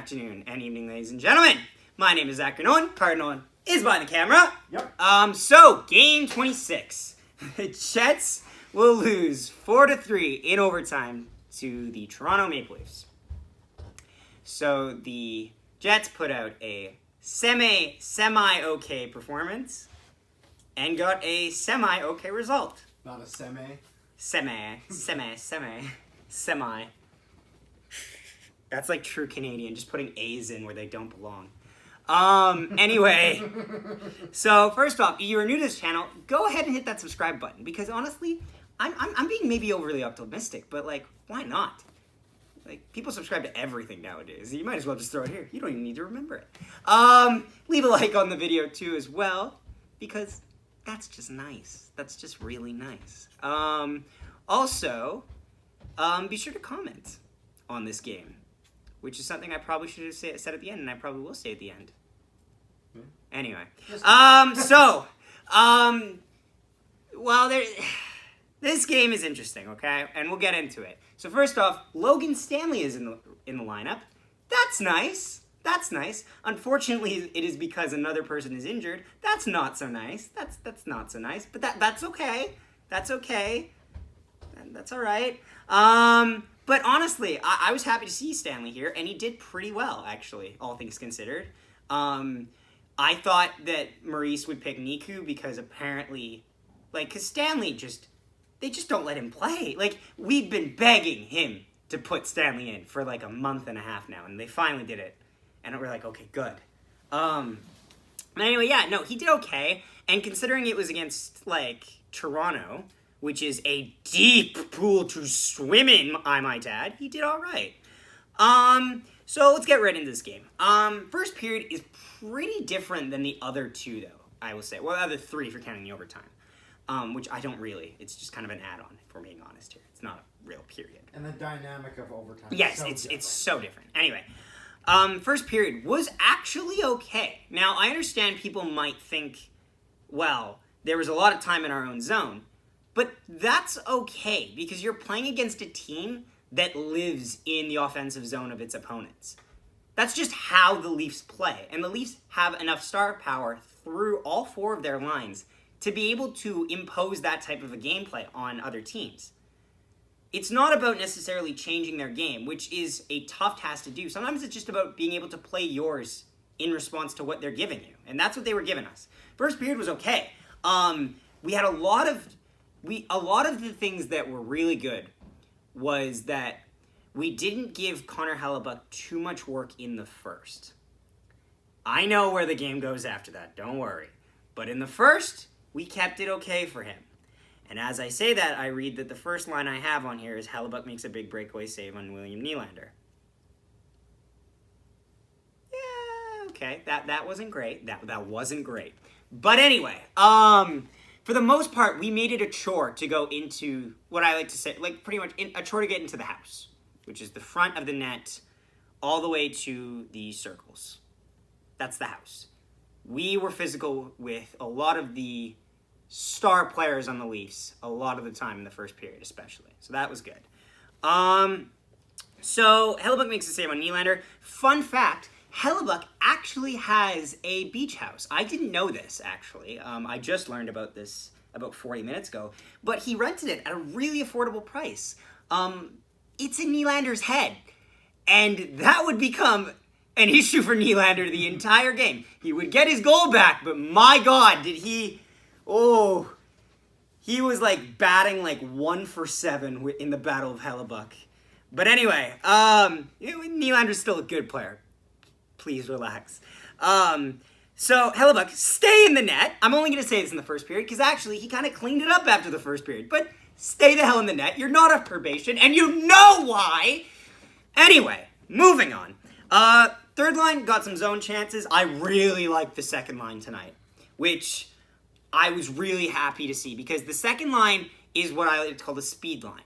afternoon, and evening, ladies and gentlemen. My name is Zach Nolan. Cardinal is behind the camera. Yep. So, game 26. The Jets will lose 4-3 in overtime to the Toronto Maple Leafs. So, the Jets put out a semi-okay performance and got a semi-okay result. Not a semi. Semi. That's like true Canadian, just putting A's in where they don't belong. Anyway, so first off, if you're new to this channel, go ahead and hit that subscribe button, because honestly, I'm being maybe overly optimistic, but like, why not? Like, people subscribe to everything nowadays. You might as well just throw it here. You don't even need to remember it. Leave a like on the video too as well, because that's just nice. That's just really nice. Also, be sure to comment on this game, which is something I probably should have said at the end, and I probably will say at the end. Anyway, well, this game is interesting, okay, and we'll get into it. So first off, Logan Stanley is in the lineup. That's nice. That's nice. Unfortunately, it is because another person is injured. That's not so nice. That's not so nice. But that's okay. That's okay. That's all right. But honestly, I was happy to see Stanley here, and he did pretty well, actually, all things considered. I thought that Maurice would pick Niku because apparently, because Stanley they just don't let him play. Like, we've been begging him to put Stanley in for like a month and a half now, and they finally did it. And we're like, okay, good. Anyway, yeah, no, he did okay. And considering it was against, Toronto, which is a deep pool to swim in, I might add, he did all right. So let's get right into this game. First period is pretty different than the other two, though, I will say. Well, the other three if you're counting the overtime, which I don't really. It's just kind of an add-on, if we're being honest here. It's not a real period. And the dynamic of overtime yes, it's so different. Anyway, first period was actually okay. Now, I understand people might think, well, there was a lot of time in our own zone, but that's okay because you're playing against a team that lives in the offensive zone of its opponents. That's just how the Leafs play. And the Leafs have enough star power through all four of their lines to be able to impose that type of a gameplay on other teams. It's not about necessarily changing their game, which is a tough task to do. Sometimes it's just about being able to play yours in response to what they're giving you. And that's what they were giving us. First period was okay. We had a lot of the things that were really good was that we didn't give Connor Hellebuyck too much work in the first. I know where the game goes after that, don't worry. But in the first, we kept it okay for him. And as I say that, I read that the first line I have on here is Hellebuyck makes a big breakaway save on William Nylander. Yeah, okay, that wasn't great. That wasn't great. But anyway, for the most part, we made it a chore to go into what I like to say, pretty much a chore to get into the house, which is the front of the net all the way to the circles. That's the house. We were physical with a lot of the star players on the Leafs a lot of the time in the first period, especially. So that was good. So Hellebuyck makes a save on Nylander. Fun fact, Hellebuyck actually has a beach house. I didn't know this, actually. I just learned about this about 40 minutes ago. But he rented it at a really affordable price. It's in Nylander's head. And that would become an issue for Nylander the entire game. He would get his goal back, but my God, did he... Oh, he was batting 1 for 7 in the Battle of Hellebuyck. But anyway, Nylander's still a good player. Please relax. So Hellebuyck, stay in the net. I'm only going to say this in the first period because actually he kind of cleaned it up after the first period. But stay the hell in the net. You're not on probation, and you know why. Anyway, moving on. Third line got some zone chances. I really liked the second line tonight, which I was really happy to see because the second line is what I like to call the speed line.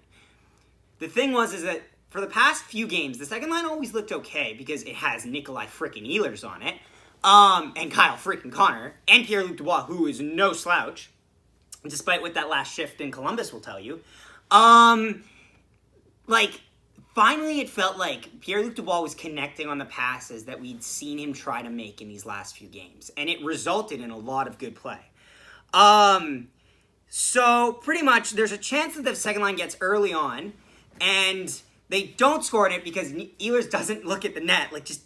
The thing is that for the past few games, the second line always looked okay because it has Nikolai frickin' Ehlers on it, and Kyle frickin' Connor, and Pierre-Luc Dubois, who is no slouch, despite what that last shift in Columbus will tell you. finally it felt like Pierre-Luc Dubois was connecting on the passes that we'd seen him try to make in these last few games. And it resulted in a lot of good play. So pretty much there's a chance that the second line gets early on and they don't score on it because Ehlers doesn't look at the net, like just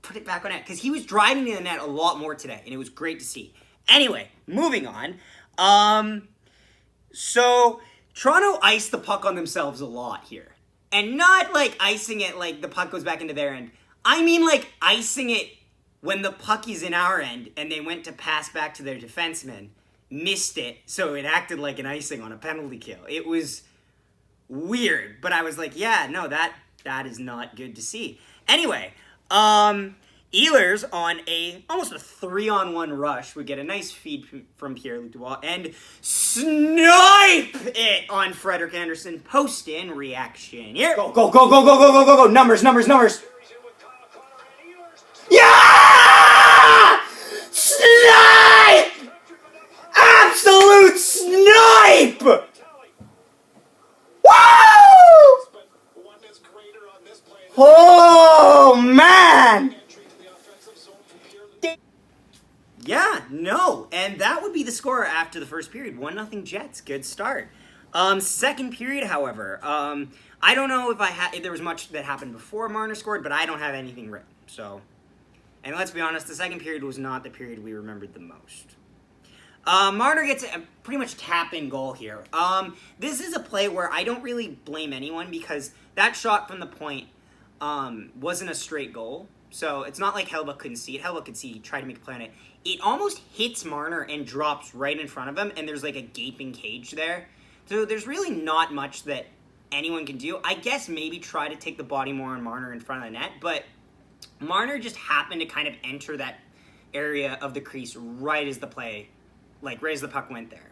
put it back on net. Because he was driving to the net a lot more today, and it was great to see. Anyway, moving on. So Toronto iced the puck on themselves a lot here. And not like icing it like the puck goes back into their end. I mean like icing it when the puck is in our end and they went to pass back to their defenseman, missed it, so it acted like an icing on a penalty kill. It was weird, but I was like, yeah, no, that is not good to see. Anyway, Ehlers on almost a 3-on-1 rush would get a nice feed from Pierre-Luc Dubois and snipe it on Frederik Andersen. Post-in reaction. Here. Go. Numbers. Yeah! Snipe! Absolute snipe! Woo! Oh, man! Yeah, no. And that would be the score after the first period. 1-0 Jets. Good start. Second period, however. I don't know if there was much that happened before Marner scored, but I don't have anything written. So, and let's be honest, the second period was not the period we remembered the most. Marner gets a pretty much tap-in goal here. This is a play where I don't really blame anyone because that shot from the point wasn't a straight goal. So it's not like Hellebuyck couldn't see it. Hellebuyck could see, he tried to make a play on it. It almost hits Marner and drops right in front of him, and there's like a gaping cage there. So there's really not much that anyone can do. I guess maybe try to take the body more on Marner in front of the net, but Marner just happened to kind of enter that area of the crease right as the puck went there.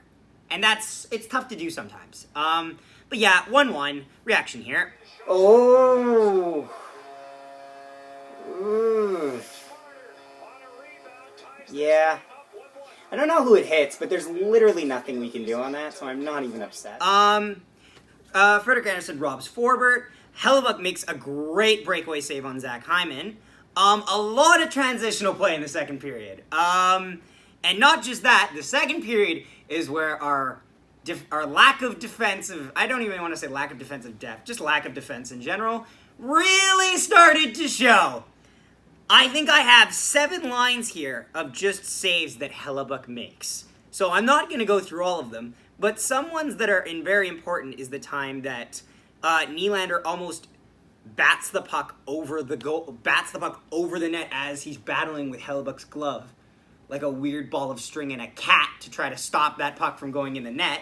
And it's tough to do sometimes. But yeah, 1-1, reaction here. Oh! Ooh. Yeah. I don't know who it hits, but there's literally nothing we can do on that, so I'm not even upset. Frederik Andersen robs Forbert. Hellebuyck makes a great breakaway save on Zach Hyman. A lot of transitional play in the second period. And not just that, the second period is where our lack of defensive, I don't even want to say lack of defensive depth, just lack of defense in general, really started to show. I think I have 7 lines here of just saves that Hellebuyck makes. So I'm not going to go through all of them, but some ones that are very important is the time that Nylander almost bats the puck over the net as he's battling with Hellebuyck's glove, like a weird ball of string and a cat to try to stop that puck from going in the net.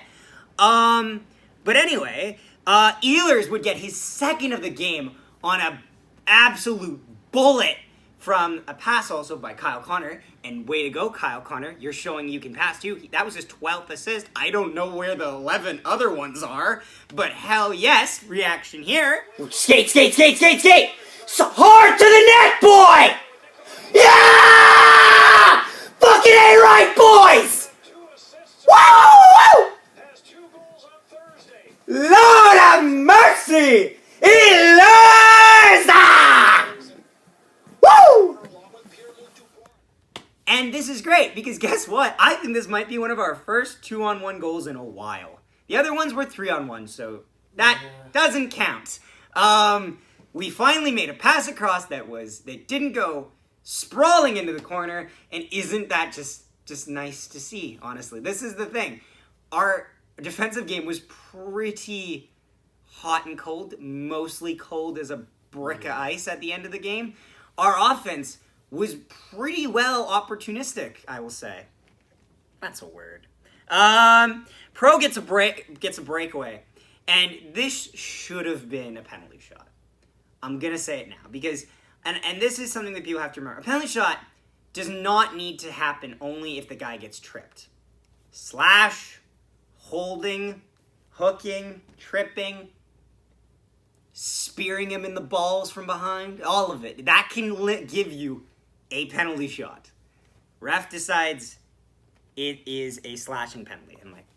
But anyway, Ehlers would get his second of the game on an absolute bullet from a pass also by Kyle Connor. And way to go, Kyle Connor. You're showing you can pass too. That was his 12th assist. I don't know where the 11 other ones are, but hell yes, reaction here. Skate! So hard to the net, boy! Yeah! Fucking A right, boys! Woo! Lord have mercy! Ehlers! Woo! And this is great, because guess what? I think this might be one of our first 2-on-1 goals in a while. The other ones were 3-on-1, so that doesn't count. We finally made a pass across that didn't go sprawling into the corner, and isn't that just nice to see, honestly? This is the thing. Our defensive game was pretty hot and cold, mostly cold as a brick of ice at the end of the game. Our offense was pretty well opportunistic, I will say. That's a word. Pro gets a breakaway, and this should have been a penalty shot. I'm gonna say it now because, and this is something that people have to remember. A penalty shot does not need to happen only if the guy gets tripped. Slash, holding, hooking, tripping, spearing him in the balls from behind, all of it. That can give you a penalty shot. Ref decides it is a slashing penalty. I'm like,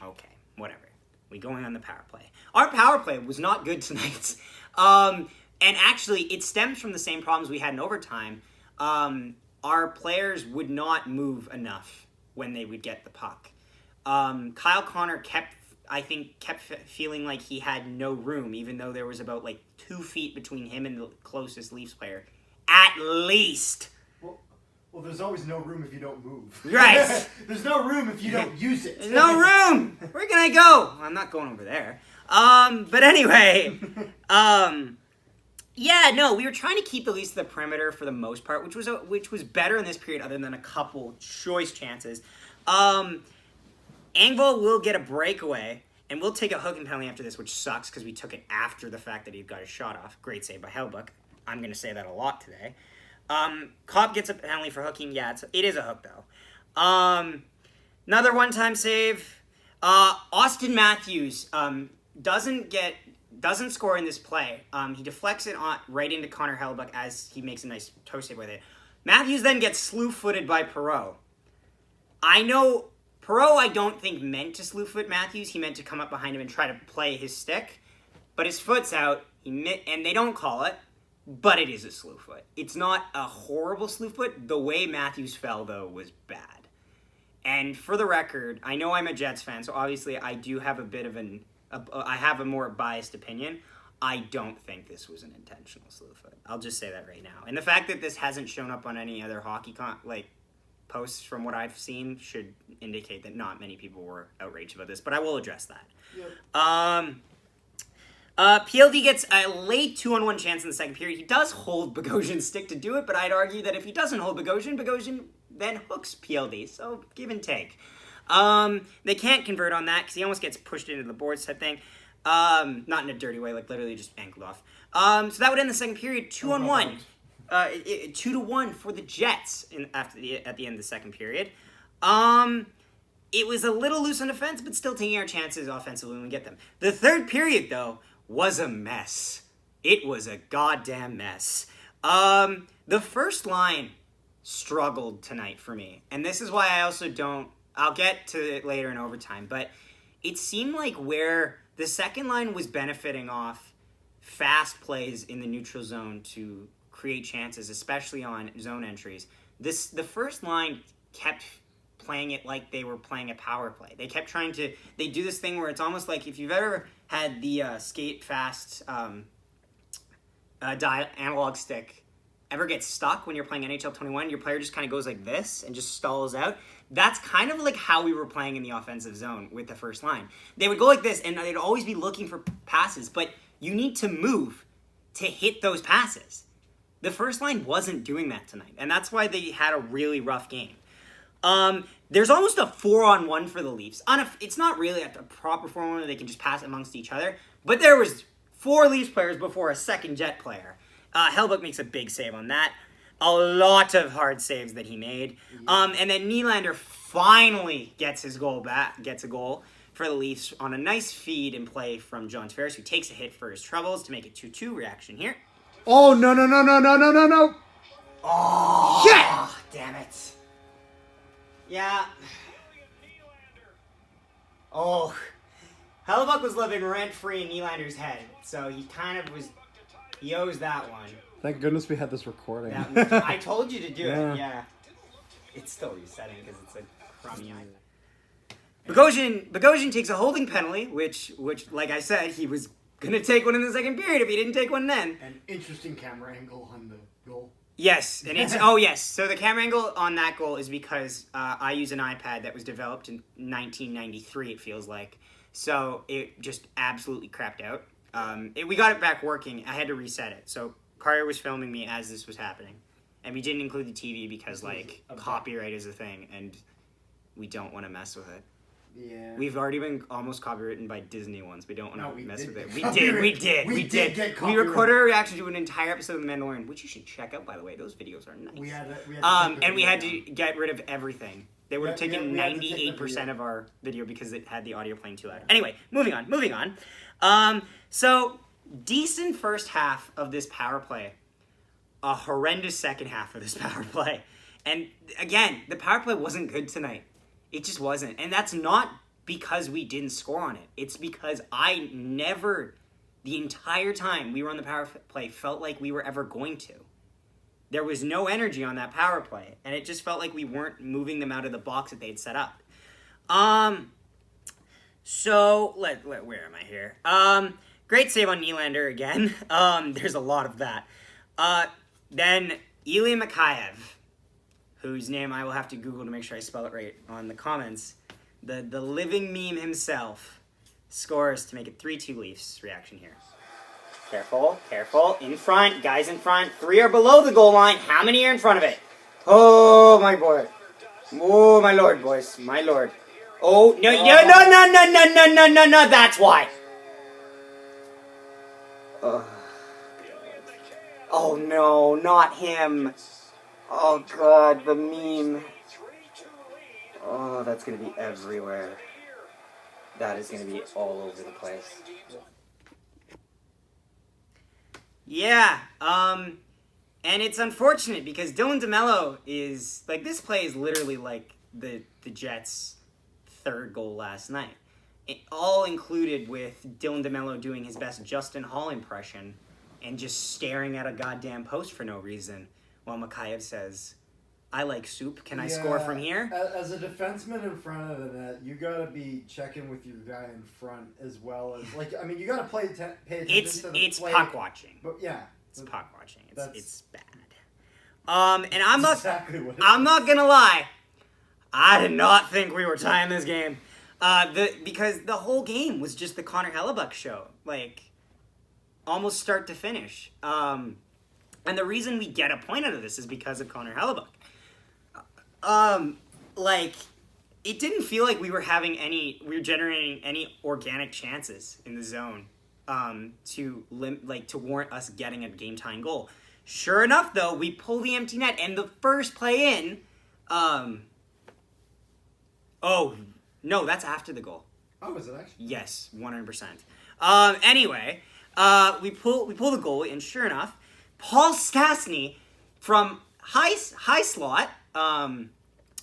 okay, whatever. We going on the power play. Our power play was not good tonight. And actually, it stems from the same problems we had in overtime. Our players would not move enough when they would get the puck. Kyle Connor kept feeling like he had no room, even though there was about 2 feet between him and the closest Leafs player. At least. Well, there's always no room if you don't move. Right. There's no room if you don't use it. There's no room. Where can I go? I'm not going over there. But anyway, yeah, no, we were trying to keep the Leafs to the perimeter for the most part, which was better in this period, other than a couple choice chances. Engvall will get a breakaway, and we'll take a hooking penalty after this, which sucks because we took it after the fact that he got his shot off. Great save by Hellebuyck. I'm going to say that a lot today. Cobb gets a penalty for hooking. Yeah, it is a hook, though. Another one-time save. Austin Matthews doesn't score in this play. He deflects it right into Connor Hellebuyck as he makes a nice toe save with it. Matthews then gets slew-footed by Perreault. I know Perreault, I don't think, meant to slew-foot Matthews. He meant to come up behind him and try to play his stick. But his foot's out, and they don't call it, but it is a slew-foot. It's not a horrible slew-foot. The way Matthews fell, though, was bad. And for the record, I know I'm a Jets fan, so obviously I do have I have a more biased opinion. I don't think this was an intentional slew-foot. I'll just say that right now. And the fact that this hasn't shown up on any other hockey posts from what I've seen should indicate that not many people were outraged about this, but I will address that. Yep. PLD gets a late 2-on-1 chance in the second period. He does hold Bogosian's stick to do it, but I'd argue that if he doesn't hold Bogosian then hooks PLD, so give and take. They can't convert on that because he almost gets pushed into the boards type thing. Not in a dirty way, literally just ankled off. So that would end the second period 2-on-1. 2-1 for the Jets at the end of the second period. It was a little loose on defense, but still taking our chances offensively when we get them. The third period, though, was a mess. It was a goddamn mess. The first line struggled tonight for me. And this is why I also I'll get to it later in overtime, but it seemed like where the second line was benefiting off fast plays in the neutral zone to create chances, especially on zone entries. The first line kept playing it like they were playing a power play. They kept they do this thing where it's almost like if you've ever had the skate fast analog stick ever get stuck when you're playing NHL 21, your player just kind of goes like this and just stalls out. That's kind of like how we were playing in the offensive zone with the first line. They would go like this, and they'd always be looking for passes, but you need to move to hit those passes. The first line wasn't doing that tonight, and that's why they had a really rough game. There's almost a 4-on-1 for the Leafs. It's not really a proper 4-on-1 where they can just pass amongst each other, but there was 4 Leafs players before a second Jet player. Hellebuyck makes a big save on that. A lot of hard saves that he made. And then Nylander finally gets a goal for the Leafs on a nice feed and play from John Tavares, who takes a hit for his troubles to make it 2-2 reaction here. Oh, no. Oh, yeah! Damn it. Yeah. Oh. Hellebuyck was living rent-free in Nylander's head, so he owes that one. Thank goodness we had this recording. I told you to do it, yeah. It's still resetting because it's a crummy eye. Bogosian takes a holding penalty, which, like I said, he was going to take one in the second period if he didn't take one then. An interesting camera angle on the goal. Yes, and yes. So the camera angle on that goal is because I use an iPad that was developed in 1993, it feels like. So it just absolutely crapped out. We got it back working. I had to reset it. So Carter was filming me as this was happening. And we didn't include the TV because, copyright is a thing, and we don't want to mess with it. Yeah. We've already been almost copywritten by Disney once. We don't want to mess with it. We did. Get we recorded a reaction to an entire episode of The Mandalorian, which you should check out, by the way. Those videos are nice. We had to get rid of everything. They would have taken 98% of our video because it had the audio playing too loud. Anyway, moving on. So, decent first half of this power play. A horrendous second half of this power play. And, again, the power play wasn't good tonight. It just wasn't. And that's not because we didn't score on it. It's because I never the entire time we were on the power play felt like we were ever going to. There was no energy on that power play, and it just felt like we weren't moving them out of the box that they'd set up. So, where am I here? Great save on Nylander again. There's a lot of that. Then, Ilya Mikheyev, whose name I will have to Google to make sure I spell it right on the comments. The living meme himself scores to make it 3-2 Leafs. Reaction here. Careful, careful. In front, guys in front. 3 are below the goal line. How many are in front of it? Oh, my boy. Oh, my lord, boys. My lord. Oh, no, no, that's why. Oh, no, not him. Oh, God, the meme. Oh, that's going to be everywhere. That is going to be all over the place. Yeah, and it's unfortunate because Dylan DeMello is, like, this play is literally like the Jets' third goal last night. It all included with Dylan DeMello doing his best Justin Hall impression and just staring at a goddamn post for no reason while Mikheyev says, I like soup. Can I score from here? As a defenseman in front of the net, you gotta be checking with your guy in front as well as you gotta pay attention to the It's play. puck watching. But yeah, it's puck watching. It's bad. And I'm not gonna lie. I did not think we were tying this game. Because the whole game was just the Connor Hellebuyck show, almost start to finish. And the reason we get a point out of this is because of Connor Hellebuyck. It didn't feel like we were generating any organic chances in the zone, to warrant us getting a game-tying goal. Sure enough, though, we pull the empty net, and the first play in, oh, no, that's after the goal. Oh, is it actually? Yes, 100%. Anyway, we pull the goal, and sure enough, Paul Stastny from high slot,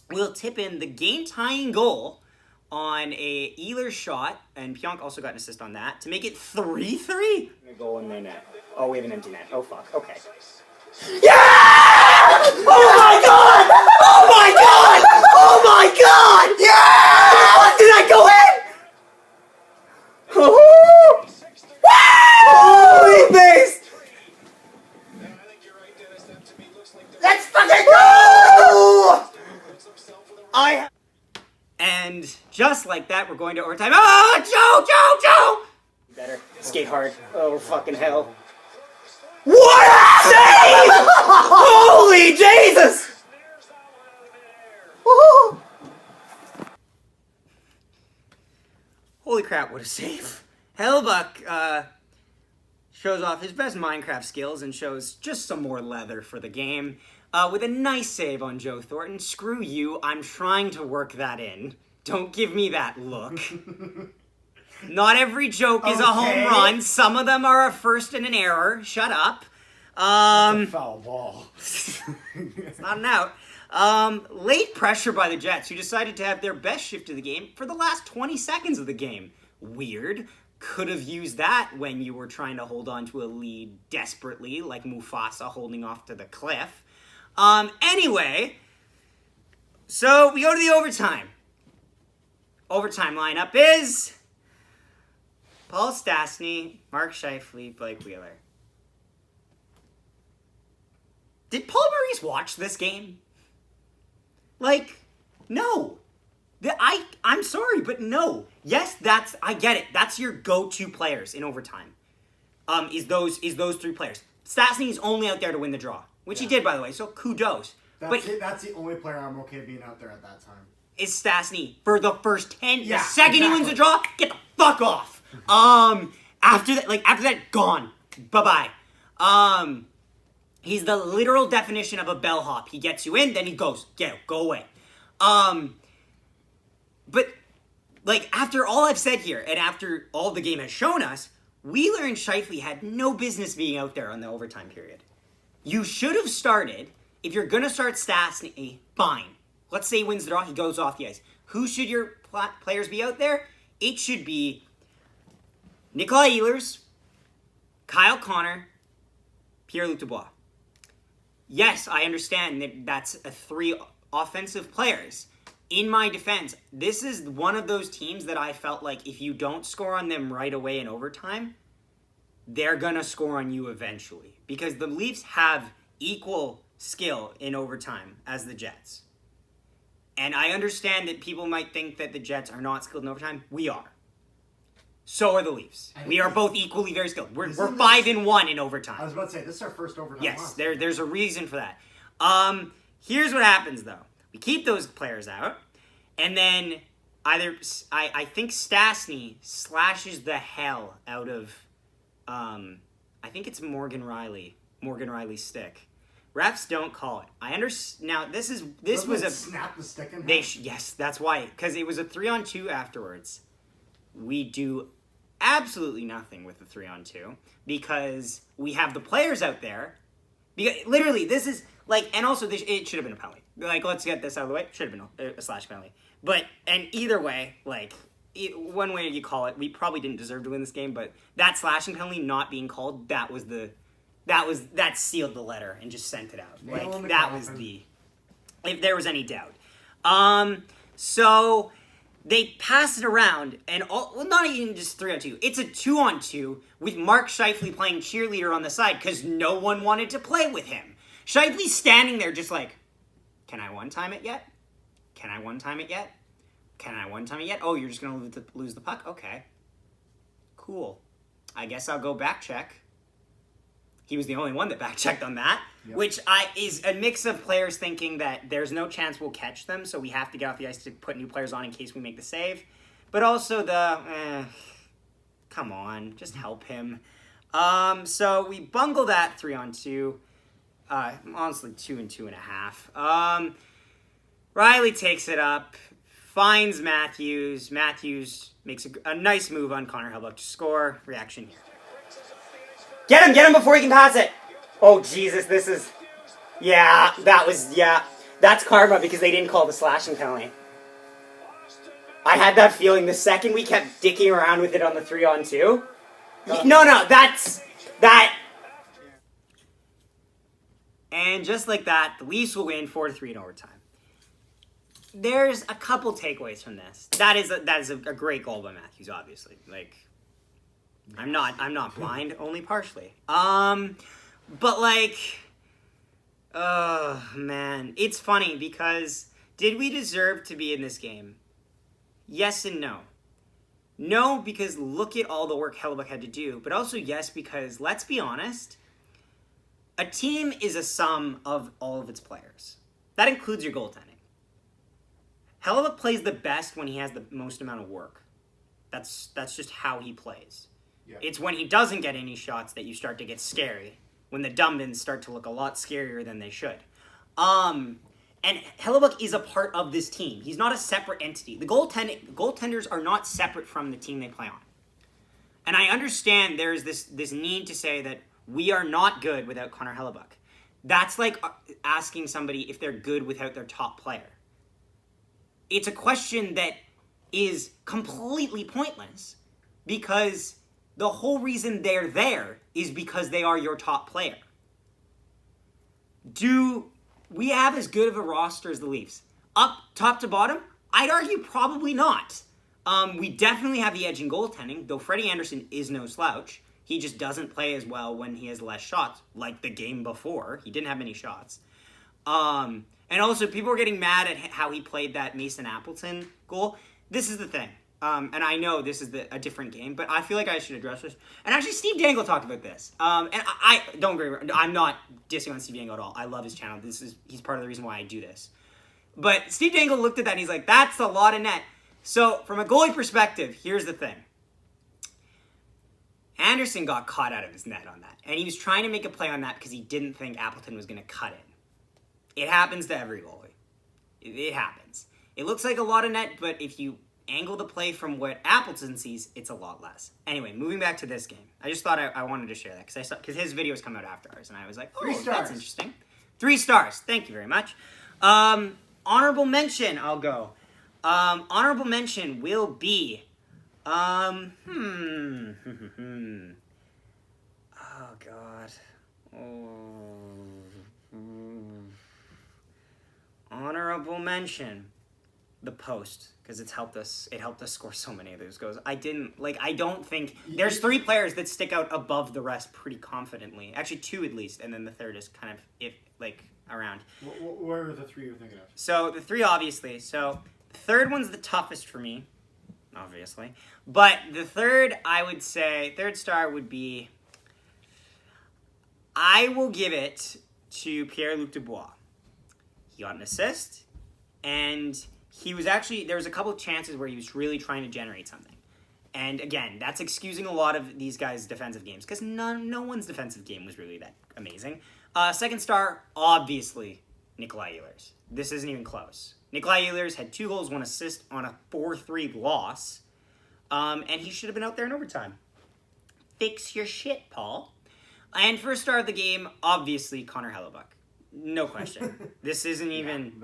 will tip in the game-tying goal on a Ehlers shot, and Pionk also got an assist on that, to make it 3-3. A goal in their net. Oh, we have an empty net. Oh, fuck. Okay. Yeah! Oh, my God! Oh, my God! Oh, my God! Yeah! Did that go in? Oh! Holy base! Let's fucking go! And just like that, we're going to overtime. Oh, Joe! Better skate hard. Oh, fucking hell. What a save! Holy Jesus! Woo-hoo. Holy crap, what a save. Hellebuyck shows off his best Minecraft skills and shows just some more leather for the game. With a nice save on Joe Thornton. Screw you, I'm trying to work that in. Don't give me that look. Not every joke is a home run. Some of them are a first and an error. Shut up. That's a foul ball. It's not an out. Late pressure by the Jets, who decided to have their best shift of the game for the last 20 seconds of the game. Weird. Could have used that when you were trying to hold on to a lead desperately, like Mufasa holding off to the cliff. Anyway, so we go to the overtime. Overtime lineup is Paul Stastny, Mark Scheifele, Blake Wheeler. Did Paul Maurice watch this game? No. I'm sorry, but no. Yes, I get it. That's your go-to players in overtime. Is those 3 players. Stastny is only out there to win the draw, which he did, by the way, so kudos. That's the only player I'm okay being out there at that time. Is Stastny for the first 10. Yeah, the second he wins the draw, get the fuck off. After that, gone. Bye-bye. He's the literal definition of a bellhop. He gets you in, then he goes, go away. But, after all I've said here, and after all the game has shown us, Wheeler and Scheifele had no business being out there on the overtime period. You should have started, if you're going to start Stastny, fine. Let's say he wins the draw, he goes off the ice. Who should your players be out there? It should be Nikolai Ehlers, Kyle Connor, Pierre-Luc Dubois. Yes, I understand that that's 3 offensive players. In my defense, this is one of those teams that I felt like if you don't score on them right away in overtime, they're going to score on you eventually. Because the Leafs have equal skill in overtime as the Jets. And I understand that people might think that the Jets are not skilled in overtime. We are. So are the Leafs. We are both equally very skilled. We're 5-1 in overtime. I was about to say, this is our first overtime Yes, loss. there's a reason for that. Here's what happens, though. We keep those players out, and then I think Stastny slashes the hell out of, I think it's Morgan Riley's stick. Refs don't call it. I understand. Now, this was a... snap the stick in half? Yes, that's why. Because it was a 3-on-2 afterwards. We do absolutely nothing with the 3-on-2 because we have the players out there. Because literally, this is like, and also it should have been a penalty. Like, let's get this out of the way. Should have been a slash penalty. But and either way, like one way you call it, we probably didn't deserve to win this game. But that slashing penalty not being called, that sealed the letter and just sent it out. Like that was if there was any doubt. So. They pass it around, and not even just 3-on-2. It's a 2-on-2 with Mark Scheifele playing cheerleader on the side because no one wanted to play with him. Scheifele's standing there just like, can I one-time it yet? Can I one-time it yet? Can I one-time it yet? Oh, you're just going to lose the puck? Okay. Cool. I guess I'll go back check. He was the only one that back checked on that, which is a mix of players thinking that there's no chance we'll catch them, so we have to get off the ice to put new players on in case we make the save. But also come on, just help him. So we bungle that 3-on-2. Honestly, 2 and 2.5. Riley takes it up, finds Matthews. Matthews makes a nice move on Connor Hellebuyck to score. Reaction here. Get him before he can pass it. Oh, Jesus, that's karma because they didn't call the slashing penalty. I had that feeling the second we kept dicking around with it on the 3-on-2. No, that's that. And just like that, the Leafs will win 4-3 in overtime. There's a couple takeaways from this. That is a great goal by Matthews, obviously. Like, I'm not blind, only partially. But like, oh man, it's funny because did we deserve to be in this game? Yes and no. No, because look at all the work Hellebuyck had to do, but also yes, because let's be honest, a team is a sum of all of its players. That includes your goaltending. Hellebuyck plays the best when he has the most amount of work. That's just how he plays. Yeah. It's when he doesn't get any shots that you start to get scary. When the dumb-ins start to look a lot scarier than they should. And Hellebuyck is a part of this team. He's not a separate entity. The goaltenders are not separate from the team they play on. And I understand there's this need to say that we are not good without Connor Hellebuyck. That's like asking somebody if they're good without their top player. It's a question that is completely pointless because the whole reason they're there is because they are your top player. Do we have as good of a roster as the Leafs? Up top to bottom? I'd argue probably not. We definitely have the edge in goaltending, though Freddie Anderson is no slouch. He just doesn't play as well when he has less shots, like the game before. He didn't have many shots. And also, people are getting mad at how he played that Mason Appleton goal. This is the thing. And I know this is a different game, but I feel like I should address this. And actually, Steve Dangle talked about this. And I don't agree. I'm not dissing on Steve Dangle at all. I love his channel. He's part of the reason why I do this. But Steve Dangle looked at that and he's like, that's a lot of net. So from a goalie perspective, here's the thing. Anderson got caught out of his net on that. And he was trying to make a play on that because he didn't think Appleton was going to cut in. It happens to every goalie. It happens. It looks like a lot of net, but if you angle the play from what Appleton sees, it's a lot less. Anyway, moving back to this game. I just thought I wanted to share that because his videos come out after ours, and I was like, oh, that's interesting. 3 stars. Thank you very much. Honorable mention, I'll go. Honorable mention will be, Oh, God. Oh. Honorable mention. The post, because it helped us score so many of those goals. I don't think there's 3 players that stick out above the rest pretty confidently. Actually 2 at least, and then the third is kind of around. What are the 3 you're thinking of? So the 3 obviously. So the third one's the toughest for me, obviously. But the third star would be, I will give it to Pierre-Luc Dubois. He got an assist, and there was a couple of chances where he was really trying to generate something. And again, that's excusing a lot of these guys' defensive games, because no one's defensive game was really that amazing. Second star, obviously, Nikolai Ehlers. This isn't even close. Nikolai Ehlers had 2 goals, 1 assist on a 4-3 loss, and he should have been out there in overtime. Fix your shit, Paul. And first star of the game, obviously, Connor Hellebuyck. No question. This isn't even...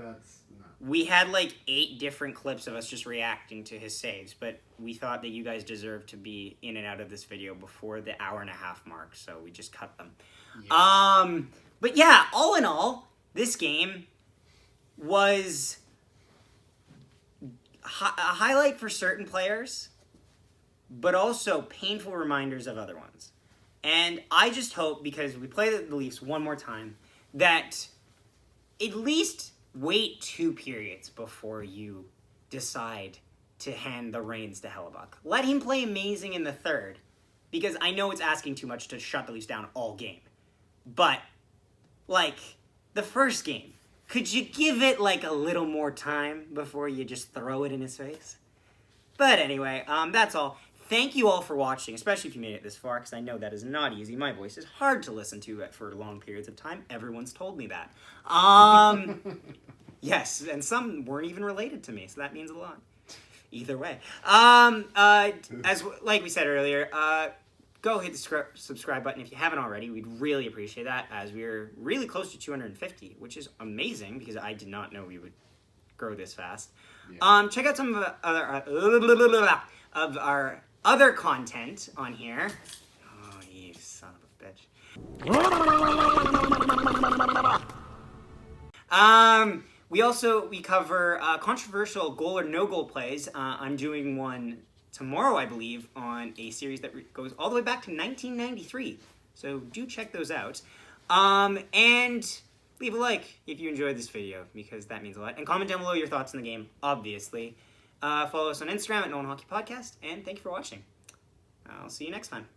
We had 8 different clips of us just reacting to his saves, but we thought that you guys deserved to be in and out of this video before the hour-and-a-half mark, so we just cut them. Yeah. But yeah, all in all, this game was a highlight for certain players, but also painful reminders of other ones. And I just hope, because we play the Leafs one more time, that at least wait 2 periods before you decide to hand the reins to Hellebuyck. Let him play amazing in the third, because I know it's asking too much to shut the Leafs down all game. But, the first game, could you give it, a little more time before you just throw it in his face? But anyway, that's all. Thank you all for watching, especially if you made it this far, because I know that is not easy. My voice is hard to listen to for long periods of time. Everyone's told me that. Yes, and some weren't even related to me, so that means a lot. Either way. Like we said earlier, go hit the subscribe button if you haven't already. We'd really appreciate that, as we're really close to 250, which is amazing, because I did not know we would grow this fast. Yeah. Check out some of our other content on here. Oh, you son of a bitch. We cover controversial goal or no goal plays. I'm doing one tomorrow, I believe, on a series that goes all the way back to 1993. So do check those out. And leave a like if you enjoyed this video, because that means a lot. And comment down below your thoughts on the game, obviously. Follow us on Instagram at WellllllH, and thank you for watching. I'll see you next time.